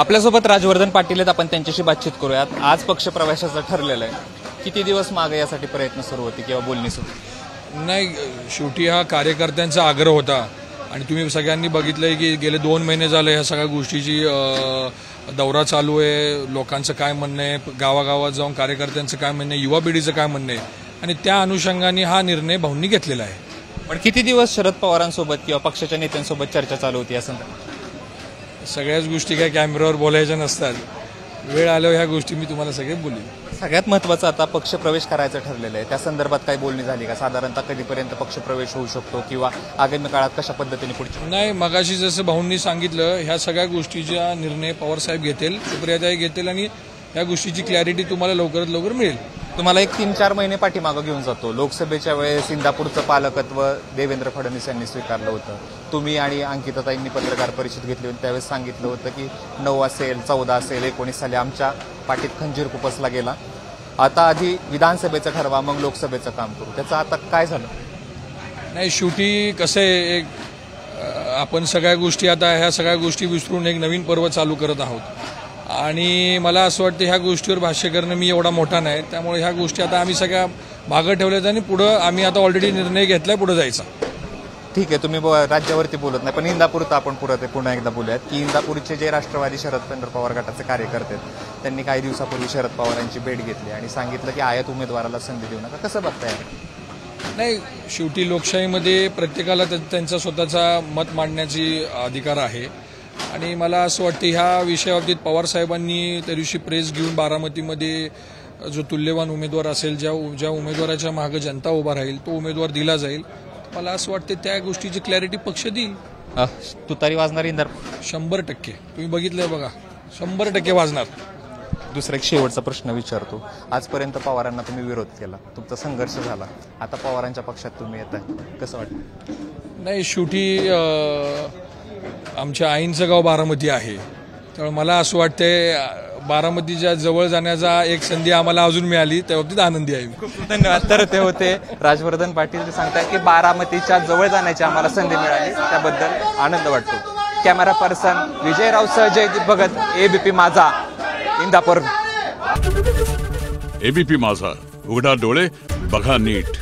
आपल्यासोबत राजवर्धन पाटील आहेत, आपण त्यांच्याशी बातचीत करूयात। आज पक्ष प्रवेशाचं ठरलेलं आहे, किती दिवस मागे यासाठी प्रयत्न सुरू होते किंवा बोलणी सुरू? नाही, शेवटी हा कार्यकर्त्यांचा आग्रह होता आणि तुम्ही सगळ्यांनी बघितलंय की गेले 2 महिने झाले ह्या सगळ्या गोष्टीची दौरा चालू आहे। लोकांचं काय म्हणणं आहे, गावागावात जाऊन कार्यकर्त्यांचं काय म्हणणं आहे, युवा पिढीचं काय म्हणणं आहे आणि त्या अनुषंगाने हा निर्णय भाऊंनी घेतलेला आहे। पण किती दिवस शरद पवारांसोबत किंवा पक्षाच्या नेत्यांसोबत चर्चा चालू होती या संदर्भात? सगळ्याच गोष्टी काय कॅमेऱ्यावर बोलायच्या नसतात, वेळ आल्यावर ह्या गोष्टी मी तुम्हाला सगळे बोलेन। सगळ्यात महत्त्वाचं आता पक्ष प्रवेश करायचं ठरलेलं आहे, त्या संदर्भात काही बोलणी झाली का? साधारणतः कधीपर्यंत पक्ष प्रवेश होऊ शकतो किंवा आगामी काळात कशा पद्धतीने पुढची? नाही, मगाशी जसं भाऊंनी सांगितलं ह्या सगळ्या गोष्टीचा निर्णय पवारसाहेब घेतील, सुप्रियाताई घेतील आणि या गोष्टीची क्लॅरिटी तुम्हाला लवकरात लवकर मिळेल। तुम्हाला एक 3-4 महिने पाठीमागं घेऊन जातो। लोकसभेच्या वेळेस इंदापूरचं पालकत्व देवेंद्र फडणवीस यांनी स्वीकारलं होतं। तुम्ही आणि अंकिताताईंनी पत्रकार परिषद घेतली होती, त्यावेळेस सांगितलं होतं की 9 असेल, 14 असेल, 19 साली आमच्या पाठीत खंजीर खुपसला गेला। आता आधी विधानसभेचं ठरवा, मग लोकसभेचं काम करू। त्याचं आता काय झालं? नाही, शेवटी कसं आहे, एक आपण सगळ्या गोष्टी आता ह्या सगळ्या गोष्टी विसरून एक नवीन पर्व चालू करत आहोत आणि मला असं वाटतं ह्या गोष्टीवर भाष्य करणं मी एवढा मोठा नाही, त्यामुळे ह्या गोष्टी आता आम्ही सगळ्या मागं ठेवल्यात आणि पुढं आम्ही आता ऑलरेडी निर्णय घेतलाय पुढे जायचा। ठीक आहे, तुम्ही राज्यावरती बोलत नाही, पण इंदापूरचं आपण पुन्हा एकदा बोलूयात की इंदापूरचे जे राष्ट्रवादी शरद पवार गटाचे कार्यकर्ते आहेत त्यांनी काही दिवसापूर्वी शरद पवारांची भेट घेतली आणि सांगितलं की आयात उमेदवाराला संधी देऊ नका। कसं बघताय? नाही, शेवटी लोकशाहीमध्ये प्रत्येकाला त्यांचा स्वतःचा मत मांडण्याची अधिकार आहे आणि मला असं वाटतं ह्या विषयाबाबतीत पवारसाहेबांनी त्या दिवशी प्रेस घेऊन बारामतीमध्ये जो तुल्यवान उमेदवार असेल, ज्या उमेदवाराच्या मागे जनता उभा राहील तो उमेदवार दिला जाईल। मला असं वाटतं त्या गोष्टीची क्लॅरिटी पक्ष देईल। तुतारी वाजणार इंदापूर? 100%। तुम्ही बघितलंय बघा, 100% वाजणार। दुसरा एक शेवटचा प्रश्न विचारतो। आजपर्यंत पवारांना तुम्ही विरोध केला, तुमचा संघर्ष झाला, आता पवारांच्या पक्षात तुम्ही येताय, कसं वाटतं? नाही, शेवटी आमच्या आईंचं गाव बारामती आहे, त्यामुळे मला असं वाटतंय बारामतीच्या जवळ जाण्याचा एक संधी आम्हाला अजून मिळाली, त्या बाबतीत आनंदी आहे। खूप धन्यवाद। तर ते होते राजवर्धन पाटील, ते सांगतात की बारामतीच्या जवळ जाण्याची आम्हाला संधी मिळाली, त्याबद्दल आनंद वाटतो। कॅमेरा पर्सन विजयरावसह जयदीप भगत, एबीपी माझा, इंदापूर। एबीपी माझा, उघडा डोळे बघा नीट।